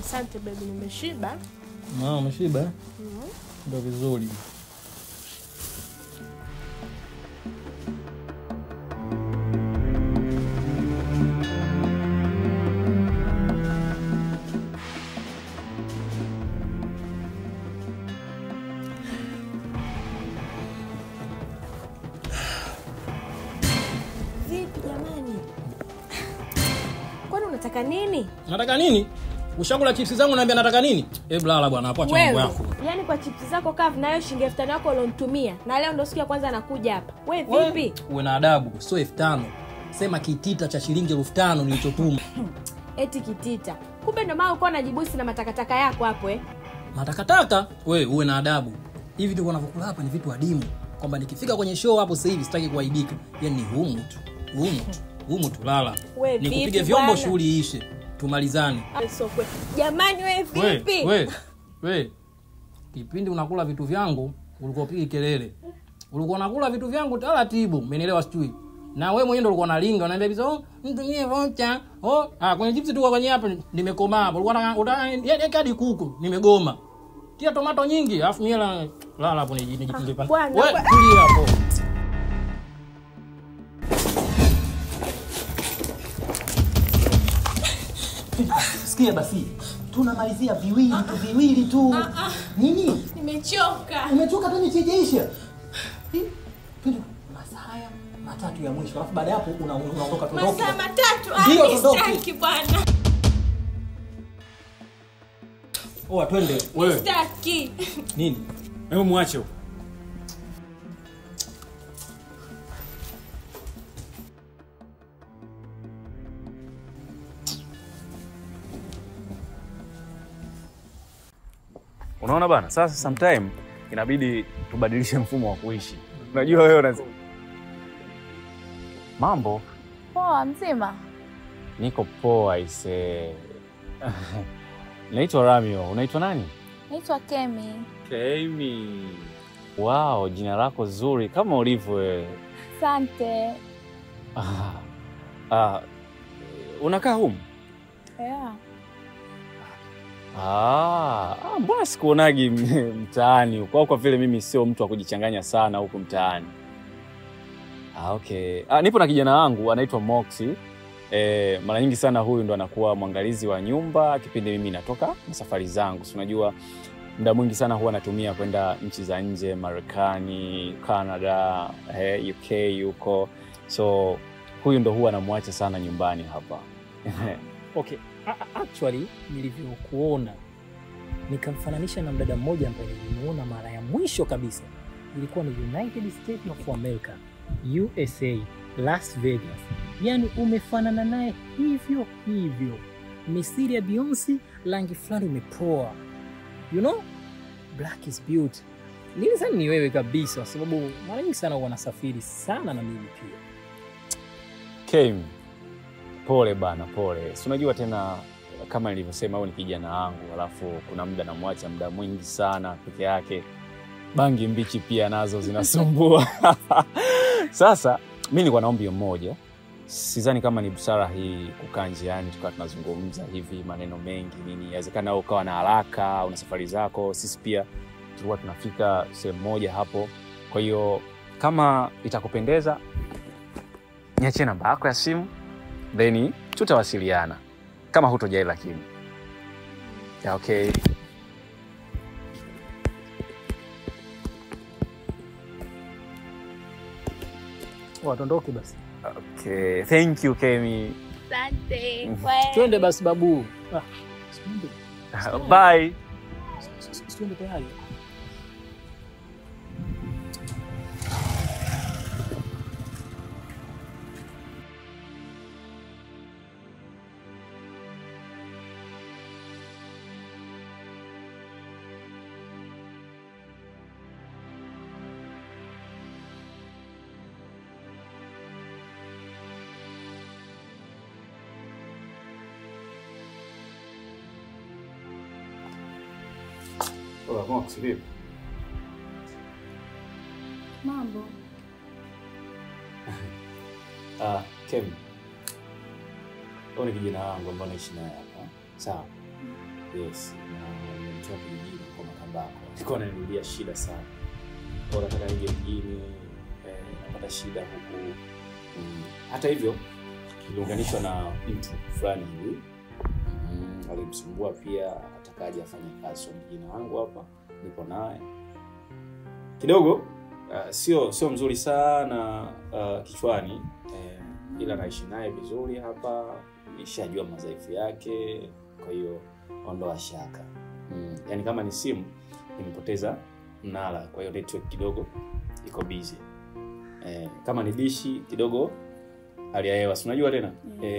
Asante baby, nimeshiba. Umeshiba? Ndio vizuri. Vipi jamani? Kwani unataka nini? Nataka nini? Ushakula chips zangu naambia nataka nini? Blala bwana, hapo acha mambo yako. Yaani kwa chips zako kavu nayo shilingi 5000 yako ulonitumia. Na leo ndio siku ya kwanza nakuja hapa. Wewe vipi? Uwe na adabu, sio 5000. Sema kitita cha shilingi 5000 nilichotuma. Eti kitita. Kumbe ndio maana uko unajibusi na matakataka yako hapo Matakataka? Wewe uwe na adabu. Hivi ndio wanavyokula hapa ni vitu adimu. Kwamba nikifika kwenye show hapo sasa hivi sitaki kuaibika. Yaani ni humu tu lala. Nikupige vyombo shughuli iishe. Tumalizane. Jamani wewe vipi? Wewe. Kipindi unakula vitu vyangu, ulikuwa upigi kelele. Ulikuwa unakula vitu vyangu taratibu, umenielewa sijui. Na wewe mwenyewe ndio ulikuwa unalinga, unaniambia bizo, mtumie vocha. Kwenye chips tu kwenye hapa nimekomaa hapo. Ulikuwa unataka hadi kuku, nimegoma. Tia tomato nyingi, alafu mimi lala hapo nijipinde pale. Wewe tulia hapo. Sikia basi. Tunamalizia viwili tu. Nini? Nimechoka. Umechoka hata nichejeisha. Masaa matatu ya mwisho. Alafu baada hapo unaondoka tu. Masaa matatu? Ndio sitaki bwana. Twende wewe. Sitaki. Nini? Hebu muache huko. Unaona bana, sasa sometime inabidi tubadilishe mfumo wa kuishi. Unajua wewe Mambo? Poa, mzima? Niko poa ise. Naitwa Ramio. Unaitwa nani? Naitwa Kemi. Kemi. Wow, jina lako zuri kama ulivyo wewe. Asante. Unakaa humu? Yeah. Mbona sikuonagi mtaani huko? Kwa vile mimi sio mtu wa kujichanganya sana huko mtaani. Okay. Nipo na kijana wangu anaitwa Moxi. Mara nyingi sana huyu ndo anakuwa mwangalizi wa nyumba kipindi mimi natoka na safari zangu. Si unajua muda mwingi sana huwa natumia kwenda nchi za nje, Marekani, Canada, UK huko. So huyu ndo huwa anamwacha sana nyumbani hapa. Okay. Actually nilivyokuona nikamfananisha na mdada mmoja ambaye nilimuona mara ya mwisho kabisa. Ilikuwa ni United States of America, USA, Las Vegas. Yaani umefanana naye hivyo. Misiri ya Beyonce, rangi fulani imepoa. You know? Black is beauty. Nilisema ni wewe kabisa sababu mara nyingi sana wanasafiri sana na mimi pia. Kim, pole bana, pole. Si unajua tena kama nilivyosema huyu ni kijana wangu, alafu kuna muda namwacha muda mwingi sana peke yake. Bangi mbichi pia nazo zinasumbua. Sasa mimi nilikuwa naombi mmoja. Sidhani kama ni busara hii kukaa njiani tukawa tunazungumza hivi maneno mengi nini. Inawezekana wewe ukawa na haraka, una safari zako, sisi pia tulikuwa tunafika sehemu moja hapo. Kwa hiyo kama itakupendeza niachie namba yako ya simu, then tutawasiliana. Kama hutojali lakini. Yeah, okay. Watondoke basi. Okay, thank you Kemi. Asante. Twende basi babu. Bye. Twende tayari. Hola, Max, vipi? Mambo. Kemi. Huyu ni kijana wangu ambaye naishi naye hapa. Sawa. Yes, na nimetoka kijijini kwa Makambako. Nilikuwa nanirudia shida sana. Bora nataka nije mjini, napata shida huku. Hata hivyo, niliunganishwa na mtu fulani hivi. Alimsumbua pia, atakaje afanye kazi kwa kijana wangu hapa. Nipo naye. Kidogo sio mzuri sana kichwani, ila naishi naye vizuri hapa, nishajua madhaifu yake, kwa hiyo ondoa shaka. Yaani kama ni simu nimepoteza mnara, kwa hiyo network kidogo iko busy. Kama ni dishi kidogo hali ya hewa, si unajua tena,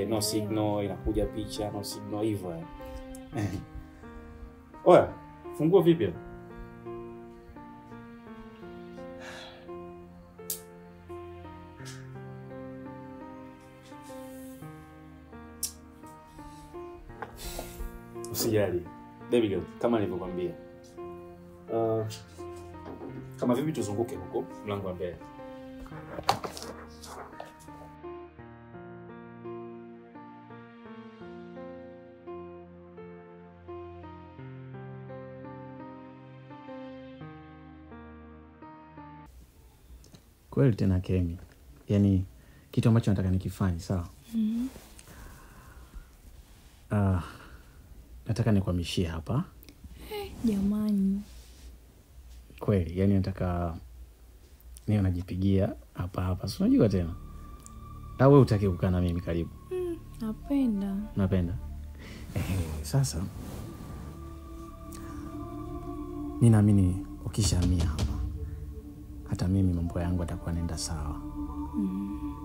no signal, inakuja picha no signal hivyo. Oya, fungua vipi hapa? Usijali. Baby girl, kama nilivyokuambia. Kama vipi tuzunguke huko mlango wa mbele. Kweli tena Kemi. Yaani kitu ambacho nataka nikifanye, sawa? Nataka nikuhamishie hapa. Jamani. Kweli, yani nataka niwe najipigia hapa. Si unajua tena. Au wewe utaki kukaa na mimi karibu? Napenda. Napenda. Sasa mimi naamini ukishahamia hapa, hata mimi mambo yangu atakuwa naenda sawa.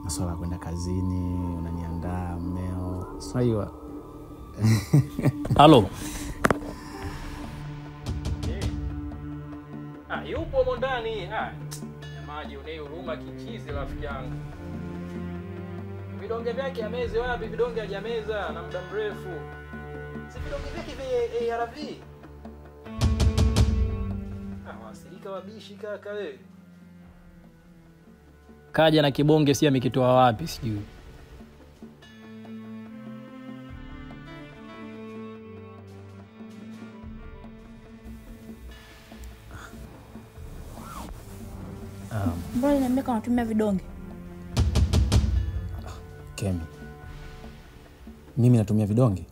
Masuala ya kwenda kazini, unaniandaa mmeo. Unajua. Halo. Yupo huko ndani. Maji unei huruma kichizi rafiki yangu. Vidonge vyake ameze wapi? Vidonge hajameza na muda mrefu. Si vidonge vyake vya ARV. Wasilika wabishi kaka wewe. Kaja na kibonge si amekitoa wapi sijui. Mbona niambia kama unatumia vidonge? Kemi. Mimi natumia vidonge?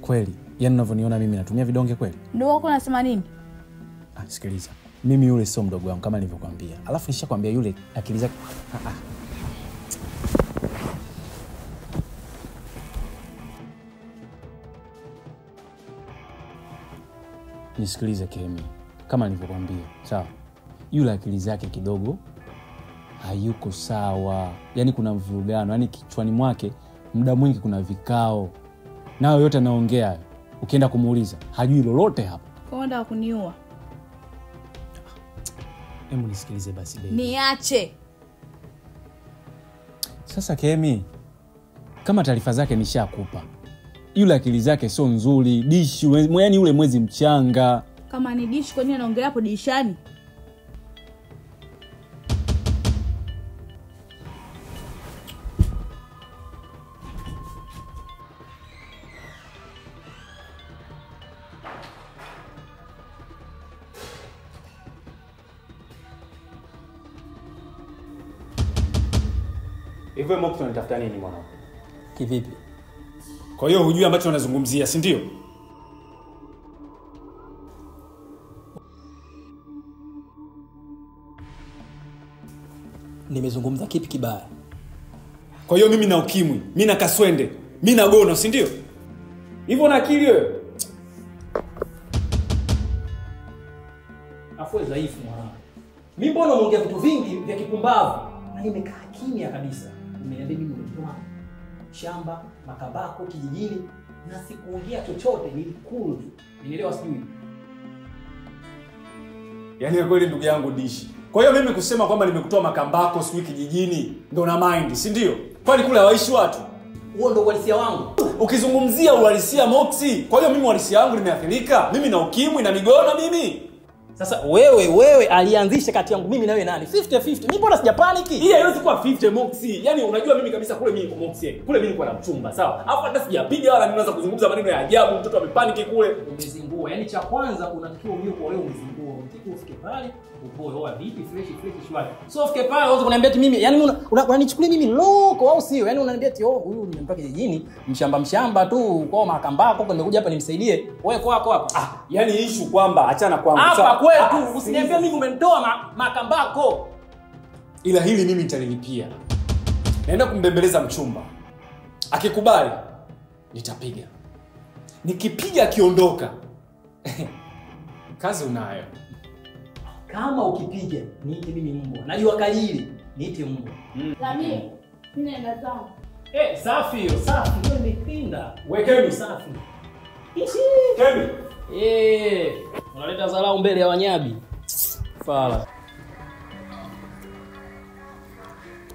Kweli? Yaani unavyoniona mimi natumia vidonge kweli? Ndio wako unasema nini? Sikiliza. Mimi yule sio mdogo wangu kama nilivyokuambia. Alafu nishakwambia yule akili zake. Nisikilize Kemi. Kama nilivyokuambia, sawa? Yule akili zake kidogo hayuko sawa. Yaani kuna mvurugano, yaani kichwani mwake muda mwingi kuna vikao. Nao yote anaongea. Ukienda kumuuliza, hajui lolote hapa. Kwa nini unataka kuniua? Hebu nisikilize basi baby. Niache. Sasa Kemi, kama taarifa zake nishakupa. Yule akili zake sio nzuri, dishi, yaani yule mwezi mchanga. Kama ni dishi kwa nini anaongelea hapo dishani? Hivyo Mox unatafuta nini mwanangu? Kivipi? Kwa hiyo hujui ambacho unazungumzia, si ndio? Nimezungumza kipi kibaya? Kwa hiyo mimi na ukimwi, mimi na kaswende, mimi na gono, si ndio? Hivyo na akili wewe? Afwe dhaifu mwanangu. Mimi mbona unaongea vitu vingi vya kipumbavu? Na nimekaa kimya kabisa. Umeniambia mimi nimetoa shamba, makabako kijijini na sikuongea chochote, nilikulu tu. Nielewa sijui. Yaani kweli ndugu yangu Dishi. Kwa hiyo mimi kusema kwamba nimekutoa makambako siku kijijini ndo na mind, si ndio? Kwani kule hawaishi watu? Huo ndo uhalisia wangu. Ukizungumzia uhalisia Moxie, kwa hiyo mimi uhalisia wangu limeathirika? Mimi na ukimwi na migono mimi. Sasa wewe alianzisha kati yangu mimi na wewe nani? 50-50. Mimi mbona sija panic? Hii haiwezi kuwa 50 Moxie. Yaani unajua mimi kabisa kule mimi niko Moxie. Kule mimi niko na mchumba, sawa? Alafu hata sijapiga wala ninaanza kuzungumza maneno ya ajabu, mtoto amepanic kule. Umezingua. Yaani cha kwanza unatakiwa ujue kwa leo umezingua. Unatakiwa ufike pale, upoe hoa vipi fresh shwari. So ufike pale uanze kuniambia eti mimi, yaani unanichukulia mimi loko au sio? Yaani unaniambia eti huyu nimempaka kijijini, mshamba tu kwa makambako nimekuja hapa nimsaidie. Wewe kwako hapa. Yaani issue kwamba achana kwangu. Hapa kwetu usiniambie mimi umenitoa makambako. Ila hili mimi nitalilipia. Naenda kumbembeleza mchumba. Akikubali nitapiga. Nikipiga akiondoka. Kazi unayo. Kama ukipiga niite mimi mbwa. Najua kalili niite mbwa. Lamia, mimi naenda zangu. Safi hiyo, safi. Wewe umepinda. Wekeni safi. Kemi. Unaleta dharau mbele ya wanyabi. Fala.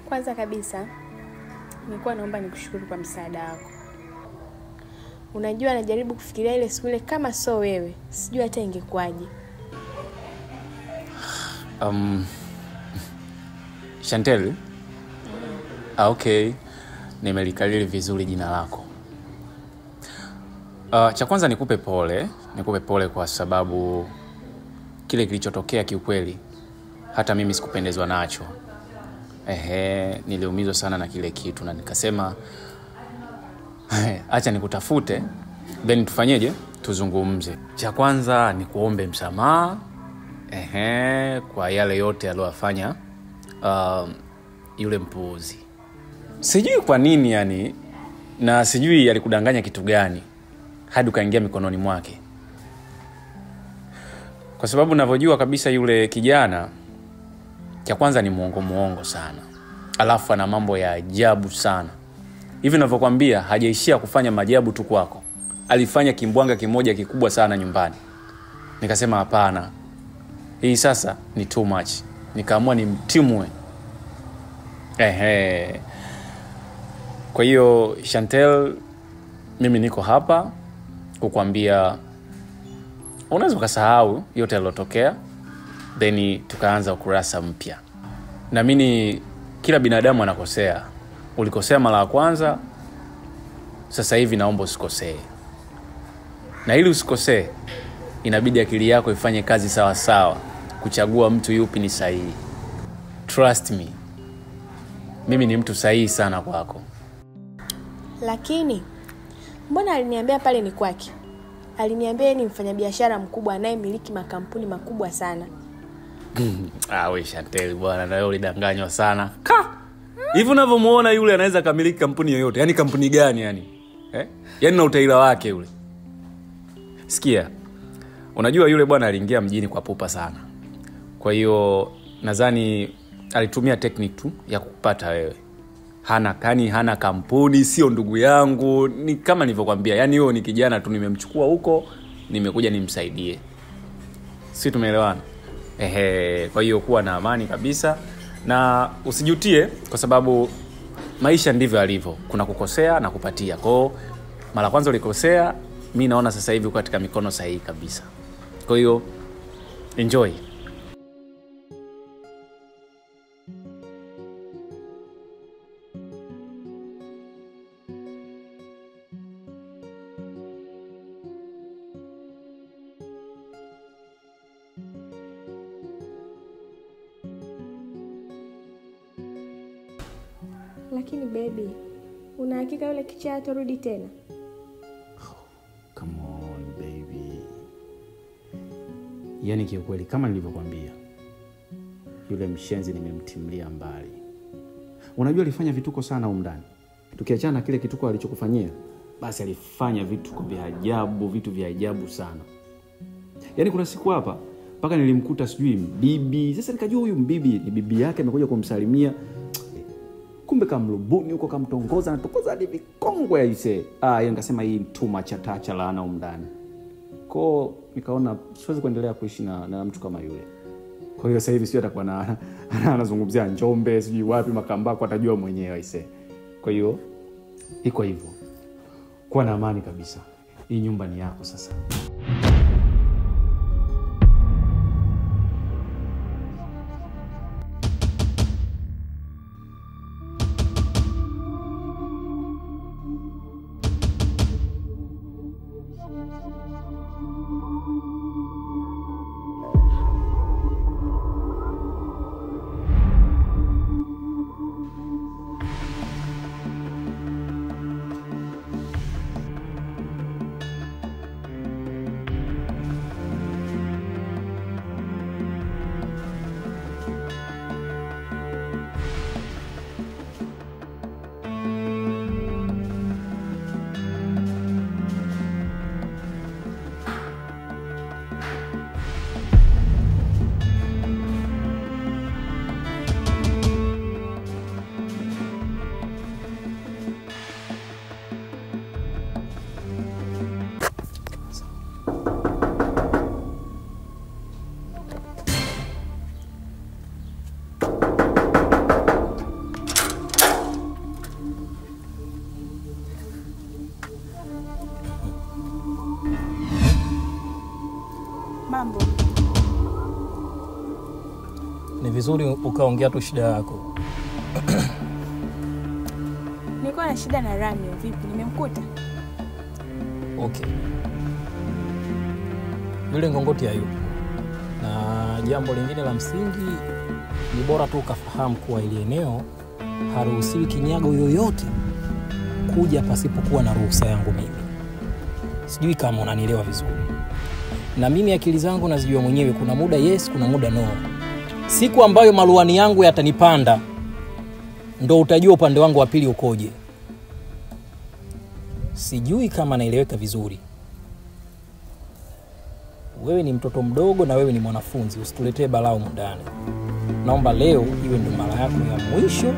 Kwanza kabisa nilikuwa naomba nikushukuru kwa msaada wako. Unajua najaribu kufikiria ile siku ile kama so wewe, sijui hata ingekuaje. Chantel. Okay. Nimelikalili vizuri jina lako. Cha kwanza nikupe pole kwa sababu kile kilichotokea kiukweli hata mimi sikupendezwa nacho. Niliumizwa sana na kile kitu na nikasema acha nikutafute then tufanyeje? Tuzungumze. Cha kwanza nikuombe msamaha kwa yale yote aliyofanya yule mpuuzi. Sijui kwa nini yani, na sijui alikudanganya kitu gani hadi ukaingia mikononi mwake. Kwa sababu ninavyojua kabisa yule kijana, cha kwanza ni muongo sana. Alafu ana mambo ya ajabu sana. Hivi ninavyokuambia hajaishia kufanya maajabu tu kwako. Alifanya kimbwanga kimoja kikubwa sana nyumbani. Nikasema hapana. Hii sasa ni too much. Nikaamua nimtimue. Kwa hiyo Chantel, mimi niko hapa kukuambia unaweza kusahau yote yaliyotokea then tukaanza ukurasa mpya. Na mimi kila binadamu anakosea. Ulikosea mara ya kwanza, sasa hivi naomba usikosee. Na ili usikosee inabidi akili yako ifanye kazi sawa sawa kuchagua mtu yupi ni sahihi. Trust me. Mimi ni mtu sahihi sana kwako. Lakini mbona aliniambia pale ni kwake? Aliniambia ni mfanyabiashara mkubwa anayemiliki makampuni makubwa sana. Wewe Chantel bwana, na wewe ulidanganywa sana. Hivi unavyomuona yule anaweza kamiliki kampuni yoyote. Yaani kampuni gani yani? Yaani na utaila wake yule. Sikia. Unajua yule bwana aliingia mjini kwa pupa sana. Kwa hiyo nadhani alitumia technique tu ya kupata wewe. Hana kampuni, sio ndugu yangu, ni kama nilivyokuambia. Yaani yeye ni kijana tu nimemchukua huko, nimekuja nimsaidie. Sisi tumeelewana. Kwa hiyo kuwa na amani kabisa na usijutie kwa sababu maisha ndivyo alivyo. Kuna kukosea na kupatia. Kwa mara kwanza ulikosea, mimi naona sasa hivi uko katika mikono sahihi kabisa. Kwa hiyo enjoy. Lakini baby, una hakika yule kichaa atarudi tena? Come on baby. Yaani kiukweli kama nilivyokuambia, yule mshenzi nimemtimlia mbali. Unajua alifanya vituko sana huko ndani. Tukiachana na kile kituko alichokufanyia, basi alifanya vituko vya ajabu, vitu vya ajabu sana. Yaani kuna siku hapa mpaka nilimkuta sijui bibi. Sasa nikajua huyu mbibi ni bibi yake amekuja kumsalimia. Kumbe kamlubuni huko kamtongoza na tokoza hadi vikongwe aise. Yeye nikasema hii too much atacha laana huko ndani. Kwa nikaona siwezi kuendelea kuishi na mtu kama yule. Kwa hiyo sasa hivi sio atakuwa anazungumzia Njombe, sijui wapi Makambako, atajua mwenyewe aise. Kwa hiyo iko hivyo. Kuwa na amani kabisa. Hii nyumba ni yako sasa. Mambo. Ni vizuri ukaongea tu shida yako. Nilikuwa na shida na Ramio, vipi? Nimemkuta? Okay. Yule Ngongoti hayupo. Na jambo lingine la msingi ni bora tu ukafahamu kuwa ile eneo haruhusiwi kinyago yoyote kuja pasipokuwa na ruhusa yangu mimi. Sijui kama unanielewa vizuri. Na mimi akili zangu nazijua mwenyewe, kuna muda yes, kuna muda no. Siku ambayo maluani yangu yatanipanda ndo utajua upande wangu wa pili ukoje. Sijui kama naeleweka vizuri. Wewe ni mtoto mdogo na wewe ni mwanafunzi, usituletee balaa ndani. Naomba leo iwe ndo mara yako ya mwisho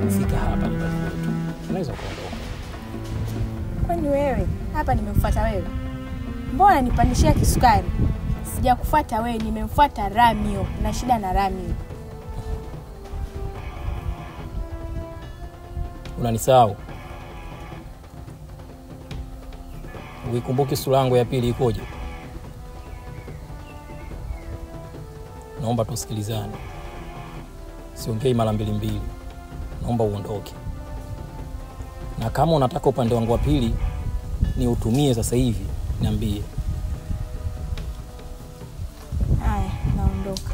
kufika hapa nyumbani kwetu. Unaweza kuondoka. Kwani wewe hapa nimemfuata wewe? Mbona nipandishia kisukari? Sijakufuata wewe, nimemfuata Ramio. Na shida na Ramio. Unanisahau? Uikumbuke sura yangu ya pili ikoje? Naomba tusikilizane. Siongei mara mbili. Naomba uondoke. Na kama unataka upande wangu wa pili ni utumie sasa hivi, niambie. Haya, naondoka.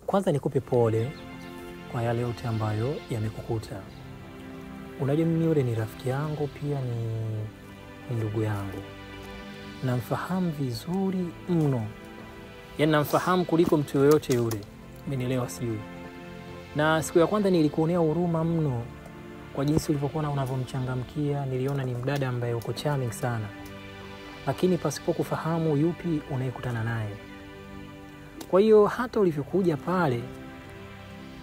Kwanza nikupe pole kwa yale yote ambayo yamekukuta. Unajua mimi yule ni rafiki yangu, pia ni ndugu yangu. Namfahamu vizuri mno. Yaani namfahamu kuliko mtu yoyote yule. Umenielewa sijui. Na siku ya kwanza nilikuonea huruma mno kwa jinsi ulivyokuwa unavyomchangamkia. Niliona ni mdada ambaye uko charming sana. Lakini pasipo kufahamu yupi unayekutana naye. Kwa hiyo hata ulivyokuja pale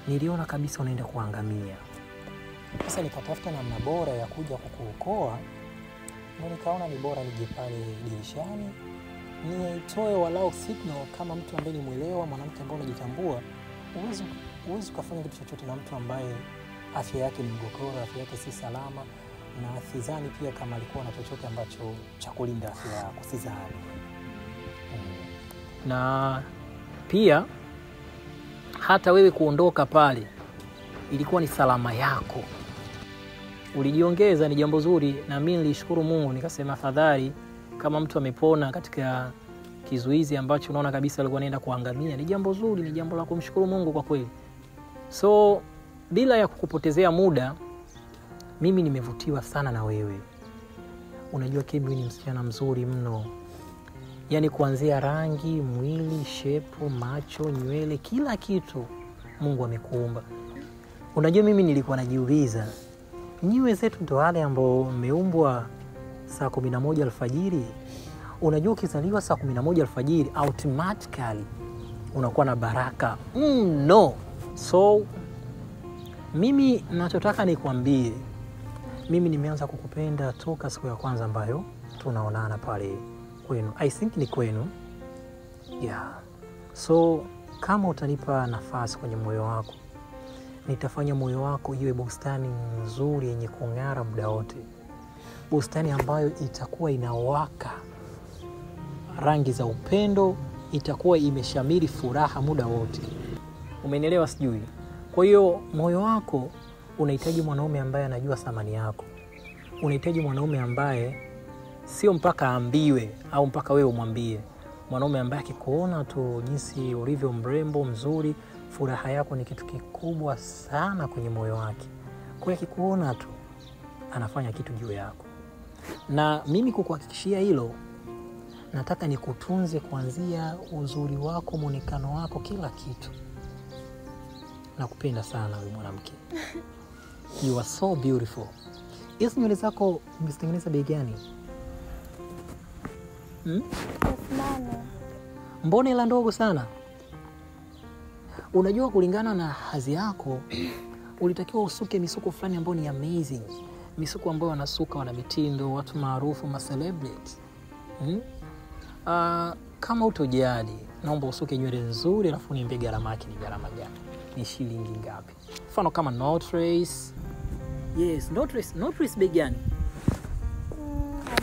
niliona kabisa unaenda kuangamia. Sasa nikatafuta namna bora ya kuja kukuokoa. Na nikaona ni bora nije pale dirishani nitoe walau signal kama mtu ambaye ni mwelewa, mwanamke ambaye unajitambua. Uwezi kufanya kitu chochote na mtu ambaye afya yake ni mgogoro, afya yake si salama, na sidhani pia kama alikuwa na chochote ambacho cha kulinda afya yako, sidhani. Na pia hata wewe kuondoka pale ilikuwa ni salama yako. Ulijiongeza, ni jambo zuri, na mimi nilishukuru Mungu, nikasema afadhali kama mtu amepona katika kizuizi ambacho unaona kabisa alikuwa anaenda kuangamia, ni jambo zuri, ni jambo la kumshukuru Mungu kwa kweli. So bila ya kukupotezea muda, mimi nimevutiwa sana na wewe. Unajua Kemi ni msichana mzuri mno. Yaani kuanzia rangi, mwili, shepu, macho, nywele, kila kitu Mungu amekuumba. Unajua mimi nilikuwa najiuliza, nyiwe zetu ndo wale ambao mmeumbwa saa 11 alfajiri. Unajua ukizaliwa saa 11 alfajiri automatically unakuwa na baraka. No. So mimi nachotaka nikwambie, mimi nimeanza kukupenda toka siku ya kwanza ambayo tunaonana pale kwenu. I think ni kwenu. Yeah. So kama utanipa nafasi kwenye moyo wako, nitafanya moyo wako iwe bustani nzuri yenye kung'ara muda wote. Bustani ambayo itakuwa inawaka rangi za upendo, itakuwa imeshamiri furaha muda wote. Umenielewa sijui? Kwa hiyo moyo wako unahitaji mwanaume ambaye anajua thamani yako. Unahitaji mwanaume ambaye sio mpaka aambiwe au mpaka wewe umwambie. Mwanaume ambaye akikuona tu jinsi ulivyo mrembo, mzuri, furaha yako ni kitu kikubwa sana kwenye moyo wake. Kwa hiyo akikuona tu anafanya kitu juu yako. Na mimi kukuhakikishia hilo, nataka nikutunze kuanzia uzuri wako, muonekano wako, kila kitu. Nakupenda sana wewe mwanamke. You are so beautiful. Hizo nywele zako umezitengeneza bei gani? Mbona ila ndogo sana? Unajua kulingana na hadhi yako ulitakiwa usuke misuko fulani ambayo ni amazing. Misuko ambayo wanasuka wana mitindo, watu maarufu, ma celebrity. Kama utojali, naomba usuke nywele nzuri alafu niambie gharama yake ni gharama gani? Ni shilingi ngapi? Mfano kama Nortrace. Yes, Nortrace bei gani?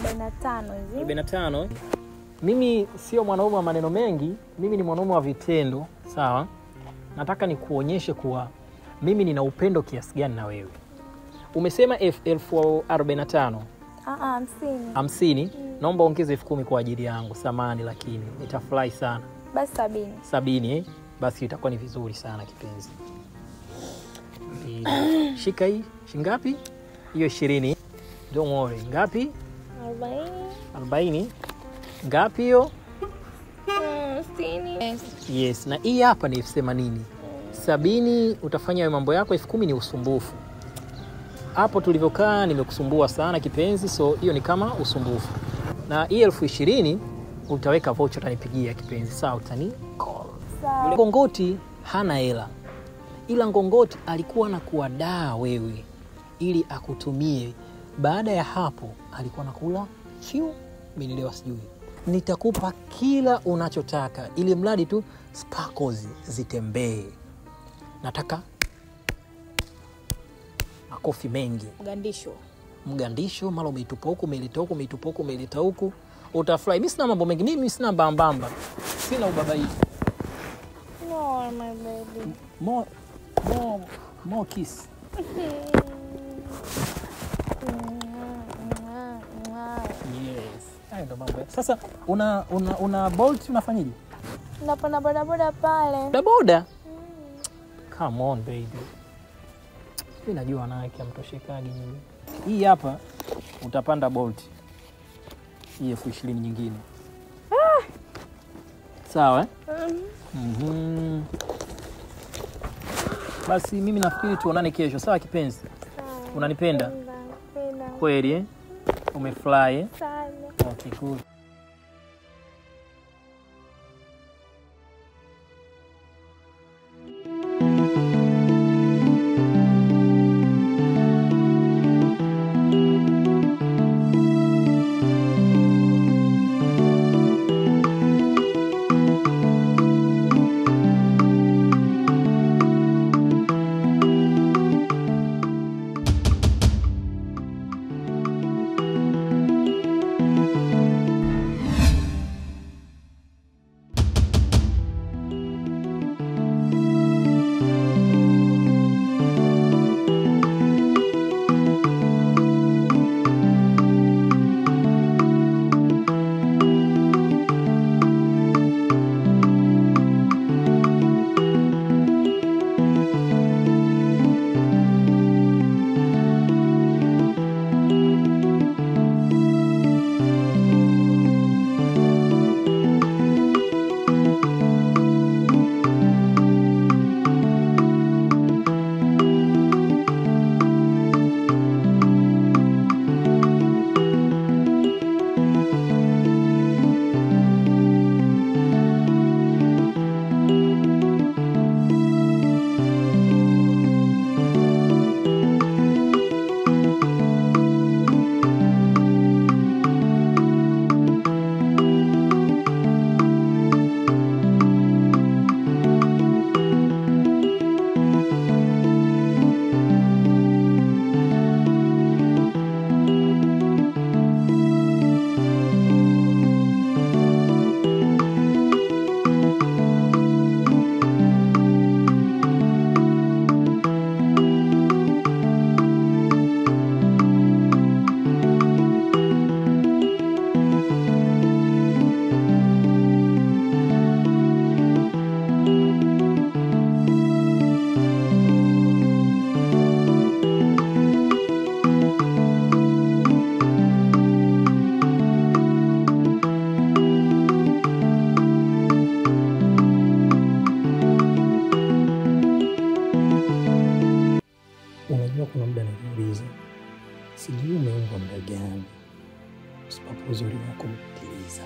45 hivi. 45. Mimi sio mwanaume wa maneno mengi, mimi ni mwanaume wa vitendo, sawa? Nataka nikuonyeshe kuwa mimi nina upendo kiasi gani na wewe. Umesema 1045. 50. Naomba ongeze 10 kwa ajili yangu, samani lakini nitafurahi sana. Basi 70. 70 basi itakuwa ni vizuri sana kipenzi. Shika hii, shingapi? Hiyo 20. Don't worry. Ngapi? 40. Ngapi hiyo? 60. Yes, na hii hapa ni 80. 70 utafanya mambo yako, 10 ni usumbufu. Hapo tulivyokaa nimekusumbua sana kipenzi, so hiyo ni kama usumbufu. Na hii 20 utaweka voucher utanipigia kipenzi, sawa? Utani call. Sawa. Ngongoti hana hela. Ila Ngongoti alikuwa na kuadaa wewe ili akutumie. Baada ya hapo alikuwa nakula chiu, umenielewa sijui. Nitakupa kila unachotaka ili mradi tu sparkles zitembee. Nataka makofi mengi. Mgandisho, mara umeitupa huku, umeleta huku, umeitupa huku, umeleta huku. Utafurahi. Mimi sina mambo mengi, mimi sina mbambamba. Sina ubabaiki. No, my baby. More kiss. Yes. Hayo ndo mambo. Sasa una Bolt unafanyaje? Napanda bodaboda pale. Bodaboda? Come on baby. Mimi najua wanawake amtoshekagi nyinyi. Hii hapa utapanda Bolt. Hii 20 nyingine. Sawa? Basi mimi nafikiri tuonane kesho. Sawa kipenzi? Unanipenda? Kweli eh? Umefly? Sana. Okay, cool. kuna muda najiuliza, sijui umeumbwa muda gani, sababu uzuri wako umepitiliza.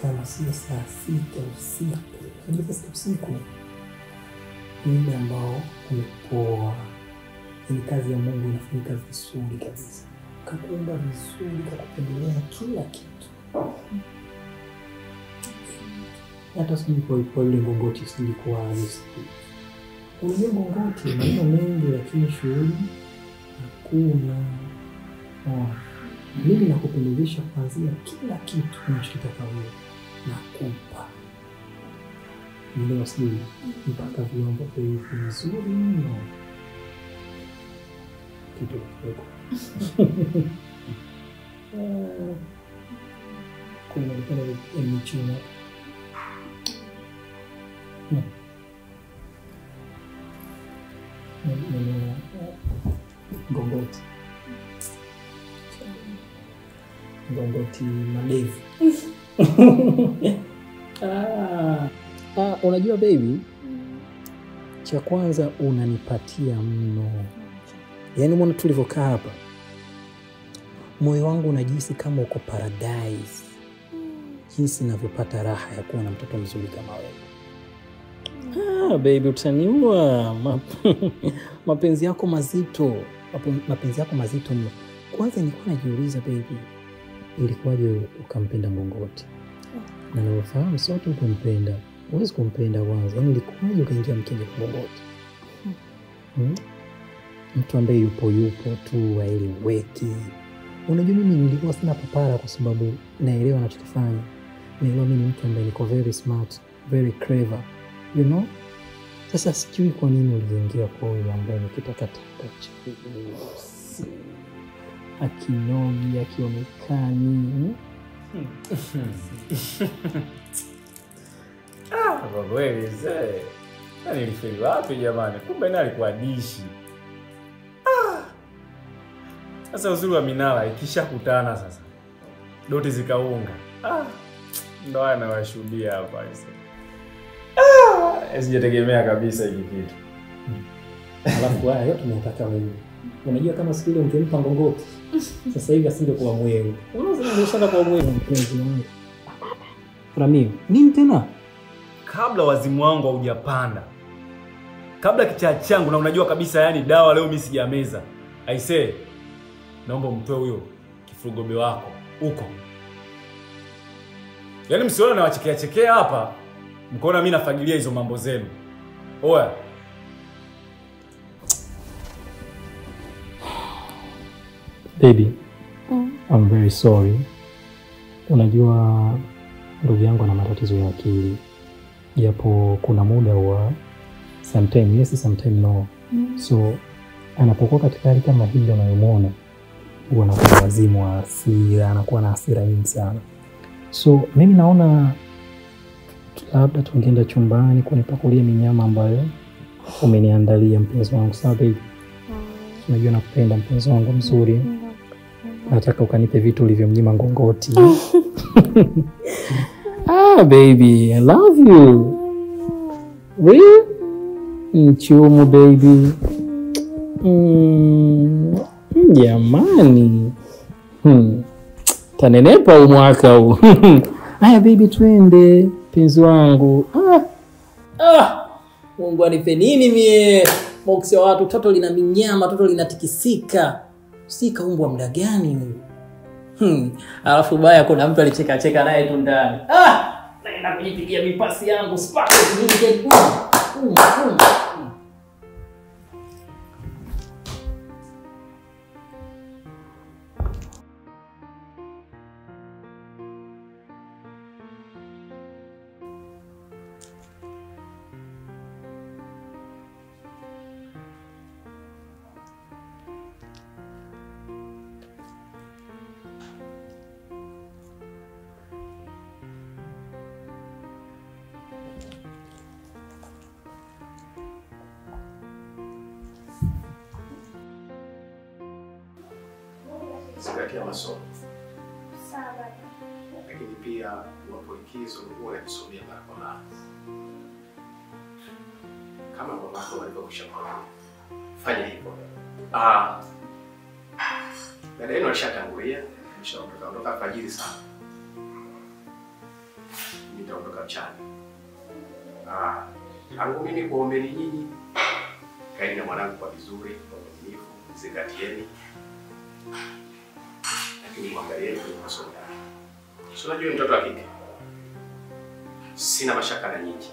Kama sio saa 6 usiku, unajua saa 6 usiku ni muda ambao umepoa. Ni kazi ya Mungu inafanyika vizuri kabisa. Kakuumba vizuri, kakupendelea kila kitu. Hata sijui kwa yule Ngongoti silikuwa halisi. Unajua Ngongoti maneno mengi lakini shughuli hakuna. Mimi nakupendelesha kuanzia kila kitu unachotaka wewe nakupa. Ndio sijui mpaka viombo vizuri mno. Kitu kidogo. Kuna nilipenda michuna. Ngongoti madevu. Unajua baby, cha kwanza unanipatia mno. Yaani mbona tulivyokaa hapa, moyo wangu unajihisi kama uko paradise. Jinsi ninavyopata raha ya kuwa na mtoto mzuri kama wewe. Baby utaniua. Mapenzi yako mazito. Mapenzi yako mazito mno. Kwanza nilikuwa najiuliza baby, ilikuwaje ukampenda Ngongoti? Na nafahamu sote ukumpenda. Huwezi kumpenda kwanza. Yaani ilikuwaje ukaingia mkenge kwa Ngongoti? Mtu ambaye yupo tu haeleweki. Unajua mimi nilikuwa sina papara kwa sababu naelewa anachokifanya. Naelewa mimi mtu ambaye niko very smart, very clever. You know? Sasa sijui kwa nini uliingia kwa yule ambaye nikitakataka chini. Akinogi, akionekani. Kwa kweli mzee. Na nilifeli wapi jamani? Kumbe naye alikuwa dishi. Sasa uzuri wa Minala ikishakutana sasa. Doti zikaunga. Ndio anawashuhudia hapa sasa. Sijategemea kabisa hiki kitu. Alafu haya yote tunataka wewe. Unajua kama siku ile ungempa Ngongoti, sasa hivi asingekuwa mwewe. Unaweza kushaka kwa mwewe mpenzi wangu. Ramio, nini tena? Kabla wazimu wangu haujapanda. Kabla kichaa changu na unajua kabisa yani dawa leo mimi sijameza. I say, naomba mtoe huyo kifurugobe wako huko. Yaani msione na wachekea hapa. Mkoona mimi nafagilia hizo mambo zenu. Oya. Baby, I'm very sorry. Unajua ndugu yangu ana matatizo ya akili. Japo kuna muda wa sometime yes, sometime no. So anapokuwa katika hali kama hii unayomwona, huwa anakuwa wazimu wa hasira, anakuwa na hasira nyingi sana. So mimi naona labda tungeenda chumbani kunipakulia minyama ambayo umeniandalia mpenzi wangu. Sawa baby? Unajua nakupenda mpenzi wangu mzuri. Nataka ukanipe vitu ulivyomnyima Ngongoti. Baby, I love you. Really? Mchumu baby. Jamani. Tanenepa umwaka huu. Haya baby twende penzi wangu. Mungu anipe nini mie? Box ya watu toto lina minyama, toto linatikisika. Sika umbwa muda gani huyu? Alafu baya kuna mtu alicheka naye tu ndani. Naenda kujipigia mipasi yangu spark nyingi. Zingatia masomo. Sawa. Lakini pia unapo likizo huwa unajisomea mara kwa mara. Kama babako alivyokushauri. fanya hivyo. Dada yenu alishatangulia, ameshaondoka alfajiri sana. Nitaondoka mchana. Tangu mimi kuombeni nyinyi, kaeni na mwanangu kwa vizuri, kwa uaminifu, zingatieni. Lakini mwangalieni kwenye masomo yake. Sio najua mtoto wa kike. Sina mashaka na nyinyi.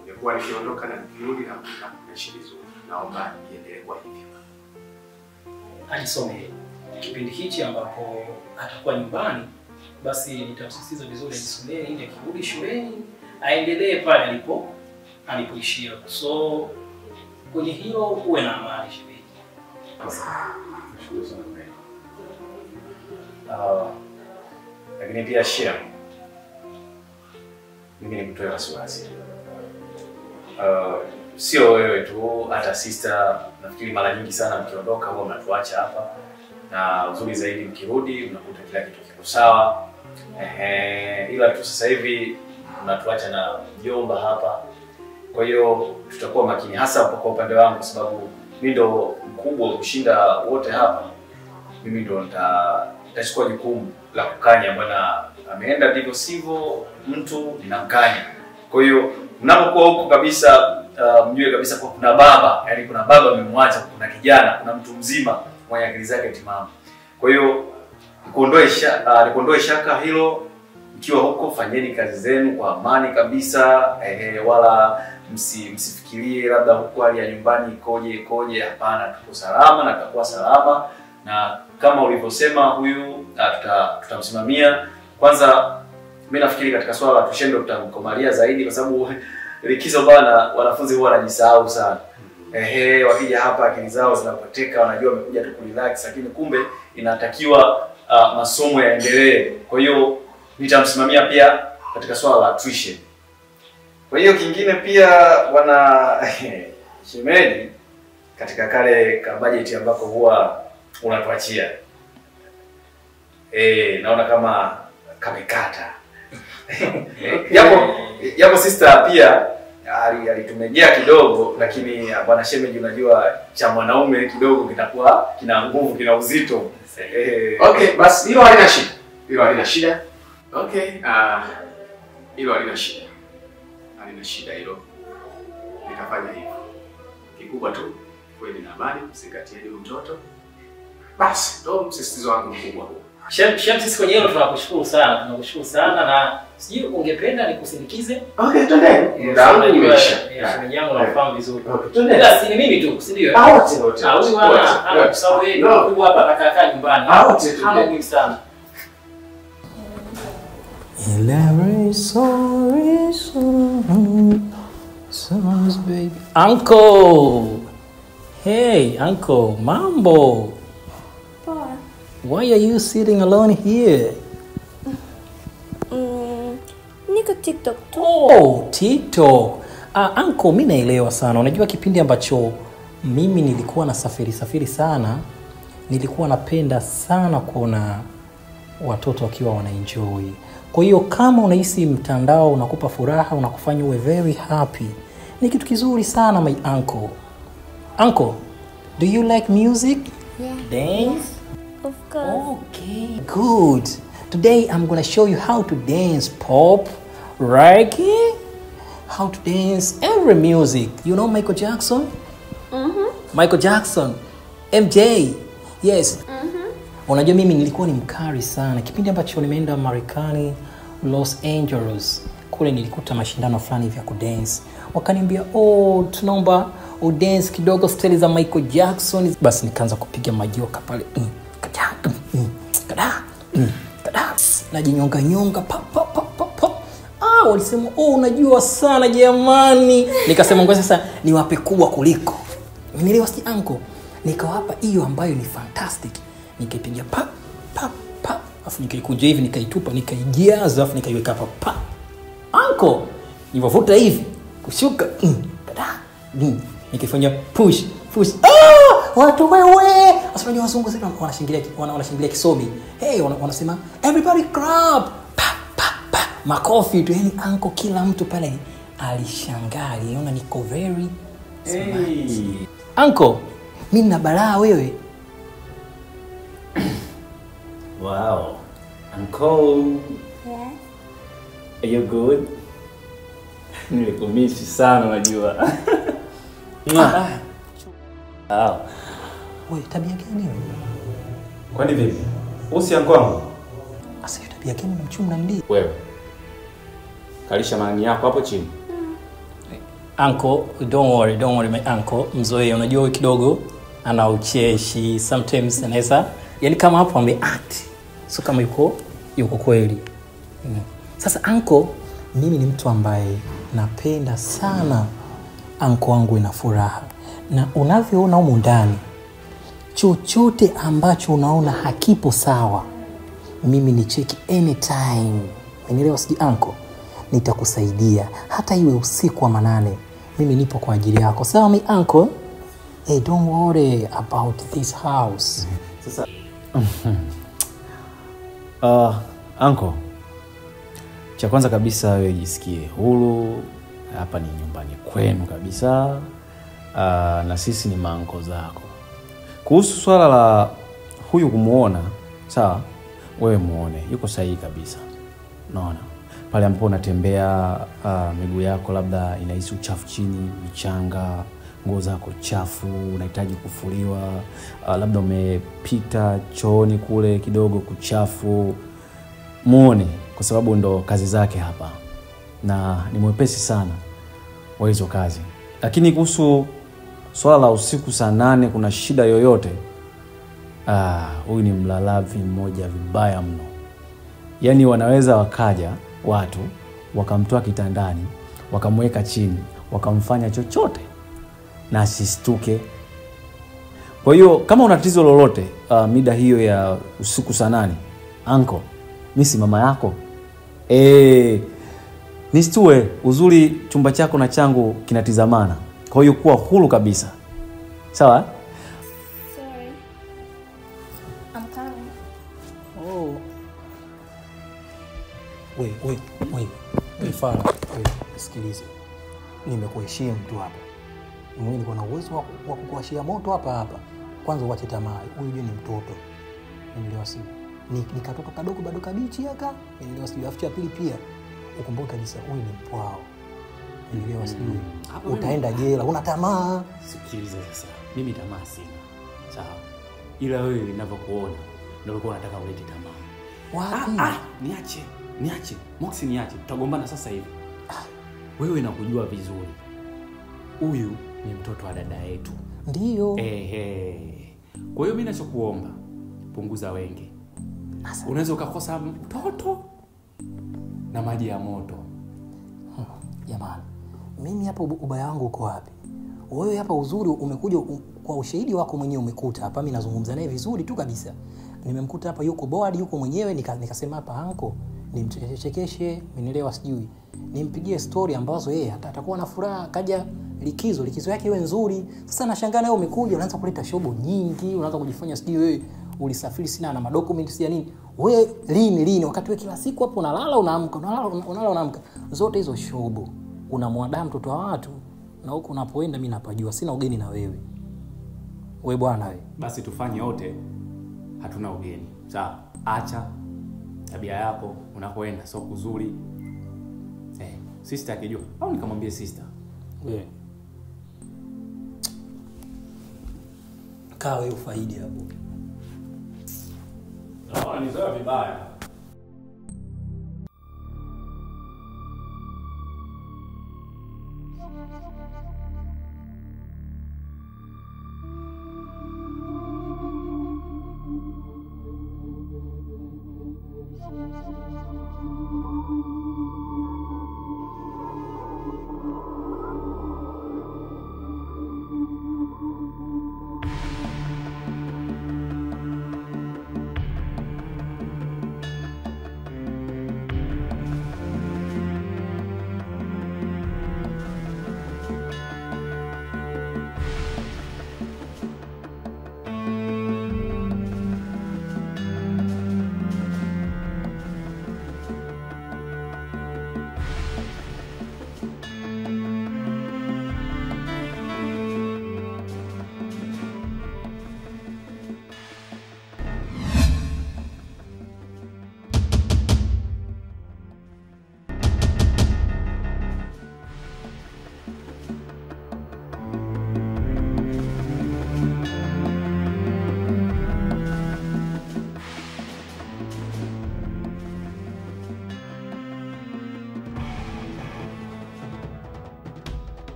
Ningekuwa nikiondoka na nikirudi na kuishi vizuri. Naomba iendelee kwa hivyo. Ajisomee. Kipindi hichi ambapo atakuwa nyumbani, basi nitamsisitiza vizuri ajisomee ili akirudi shuleni aendelee pale alipoishia. So kwenye hilo uwe na amani shemeji. Nashukuru sana kweli. Lakini pia share. Mimi ni mtu wa wasiwasi. Sio wewe tu, hata sister, nafikiri mara nyingi sana mkiondoka huwa mnatuacha hapa. Na uzuri zaidi mkirudi unakuta kila kitu kiko sawa. Ila tu sasa hivi mnatuacha na mjomba hapa. Kwa hiyo tutakuwa makini hasa kwa upande wangu kwa sababu mimi ndo mkubwa kushinda wote hapa. Mimi ndo nitachukua jukumu la kukanya bwana ameenda ndivyo sivyo mtu ninamkanya. Kwa hiyo mnapokuwa huko kabisa mjue kabisa kwa kuna baba, yani kuna baba amemwacha, kuna kijana, kuna mtu mzima mwenye akili zake timamu. Kwa hiyo nikuondoe shaka hilo. Mkiwa huko fanyeni kazi zenu kwa amani kabisa, wala msifikirie labda huko hali ya nyumbani ikoje. Hapana, tuko salama na tutakuwa salama, na kama ulivyosema huyu tutamsimamia. Kwanza mimi nafikiri katika swala la tushendo tutamkomalia zaidi kwa sababu likizo bana wanafunzi huwa wanajisahau sana. Wakija hapa akili zao zinapoteka, wanajua wamekuja tu kurelax, lakini kumbe inatakiwa masomo yaendelee. Kwa hiyo nitamsimamia pia katika swala la tuition. Kwa hiyo kingine pia wana shemeji katika kale ka budget ambako huwa unatuachia. Naona kama kamekata. Yapo sister pia alitumejea kidogo, lakini bwana shemeji unajua cha mwanaume kidogo kitakuwa kina nguvu, kina uzito. Okay, basi hilo halina shida. Hilo halina shida. Okay, hilo halina shida. Halina shida hilo. Nitafanya hivyo. Kikubwa tu kweli na amani, msikatieni mtoto. Basi, ndo msisitizo wangu mkubwa huo. Shem sisi kwenye hilo tunakushukuru sana na sijui ungependa nikusindikize? Okay, twende. Ndio nimeisha. Shemeji yangu nafahamu vizuri. Okay, twende. Ila si ni mimi tu, si ndio? Wote. Huyu ana kusahau yeye mkubwa hapa atakaa nyumbani. Wote tu. Hana muhimu sana. Elaborate songs, baby. Uncle! Hey, uncle, mambo! Poa. Why are you sitting alone here? Niko TikTok tu. Oh, TikTok. Uncle, mimi naelewa sana. Unajua kipindi ambacho mimi nilikuwa na safiri sana, nilikuwa napenda sana kuona watoto wakiwa wanaenjoy. Kwa hiyo kama unahisi mtandao unakupa furaha, unakufanya uwe very happy, ni kitu kizuri sana my uncle. Uncle, do you like music? Yeah. Dance? Of course. Okay, good. Today I'm going to show you how to dance pop, reggae, how to dance every music. You know Michael Jackson? Michael Jackson, MJ. Yes. Unajua mimi nilikuwa ni mkari sana. Kipindi ambacho nimeenda Marekani, Los Angeles, kule nilikuta mashindano fulani vya kudance. Wakaniambia, tunaomba udance kidogo style za Michael Jackson. Basi nikaanza kupiga majoka pale. Kada. Najinyonga pop. Walisema, unajua sana jamani. Nikasema ngoja sasa niwape kubwa kuliko. Nielewa si uncle. Nikawapa hiyo ambayo ni fantastic. Nikaipiga pa. Afu nikaikunja hivi, nikaitupa, nikaijaza, afu nikaiweka hapa pa. Uncle, nilivovuta hivi, kushuka, nikifanya push. Watu wewe. Asante wazungu sasa wanashangilia kisomi. Hey, wanasema everybody clap. Pa. Makofi tu, yani uncle kila mtu pale alishangaa. Aliona niko very Hey. Uncle, mimi nina balaa wewe. Wow. Uncle. Yeah. Are you good? Nilikumisi sana unajua. Wow. Wewe tabia gani wewe? Kwani vipi? Usi yangu wangu. Asa hiyo tabia gani mchumba ndi? Wewe. Kalisha mani yako hapo chini. Uncle, don't worry my uncle. Mzoe unajua wewe kidogo ana ucheshi, sometimes anaweza yani kama hapo act. So kama yuko kweli. Sasa uncle, mimi ni mtu ambaye napenda sana uncle wangu ina furaha. Na unavyoona humu ndani chochote ambacho unaona hakipo sawa, mimi ni cheki anytime. Unielewa siji uncle? Nitakusaidia hata iwe usiku wa manane. Mimi nipo kwa ajili yako. Sawa mi uncle? Hey, don't worry about this house. Sasa uncle, cha kwanza kabisa wewe jisikie huru, hapa ni nyumbani kwenu kabisa. Na sisi ni maanko zako. Kuhusu swala la huyu kumuona, sawa, wewe muone, yuko sahihi kabisa. Unaona? Pale ambapo unatembea miguu yako labda inahisi uchafu chini, michanga, nguo zako chafu, unahitaji kufuliwa, labda umepita chooni kule kidogo kuchafu, muone kwa sababu ndo kazi zake hapa. Na ni mwepesi sana wa hizo kazi. Lakini kuhusu swala la usiku saa 8 kuna shida yoyote? Huyu ni mlalavi mmoja vibaya mno. Yaani wanaweza wakaja watu wakamtoa kitandani, wakamweka chini, wakamfanya chochote na asistuke. Kwa hiyo kama una tatizo lolote mida hiyo ya usiku saa 8, uncle, mimi si mama yako. Nistue, uzuri chumba chako na changu kinatizamana. Kwa hiyo kuwa huru kabisa. Sawa? Sorry. I'm coming. Oh. Wait, fala. Sikilize. Nimekuheshimu tu hapa. Mimi niko na uwezo wa kukuashia moto hapa. Kwanza uache tamaa. Huyu ni mtoto. Nielewa si. Ni katoto kadogo bado kabichi haka. Nielewa si. Afu cha pili pia ukumbuke kabisa huyu ni mpwao. Nielewa si. Utaenda jela. Una tamaa. Sikiliza sasa. Mimi tamaa sina. Sawa. Ila wewe ninavyokuona ndio ulikuwa unataka ulete tamaa. Wapi? Niache. Moxie niache. Tutagombana sasa hivi. Wewe nakujua vizuri. Huyu ni mtoto wa dada yetu. Ndio. Kwa hiyo mimi ninachokuomba, punguza wenge. Unaweza ukakosa mtoto na maji ya moto. Jamani, mimi hapa ubaya wangu uko wapi? Wewe hapa uzuri umekuja kwa ushahidi wako mwenyewe umekuta hapa. Mimi nazungumza naye vizuri tu kabisa. Nimemkuta hapa yuko board, yuko mwenyewe, nikasema hapa anko nimchekeshe, nielewa sijui. Nimpigie story ambazo yeye atakuwa na furaha, kaja likizo yake iwe nzuri. Sasa nashangaa nawe umekuja unaanza kuleta shobo nyingi, unaanza kujifanya sijui wewe ulisafiri sina na documents ya nini. Wewe lini wakati wewe kila siku hapo unalala unaamka, unalala unaamka. Zote hizo shobo. Unamwadaa mtoto wa watu na huko unapoenda mimi napajua, sina ugeni na wewe. Wewe bwana wewe. Basi tufanye wote, hatuna ugeni. Sawa? Acha tabia yako unakoenda sio kuzuri. Sister akijua au nikamwambie sister. Wewe. Kaa wewe ufaidi hapo. Ni sawa vibaya.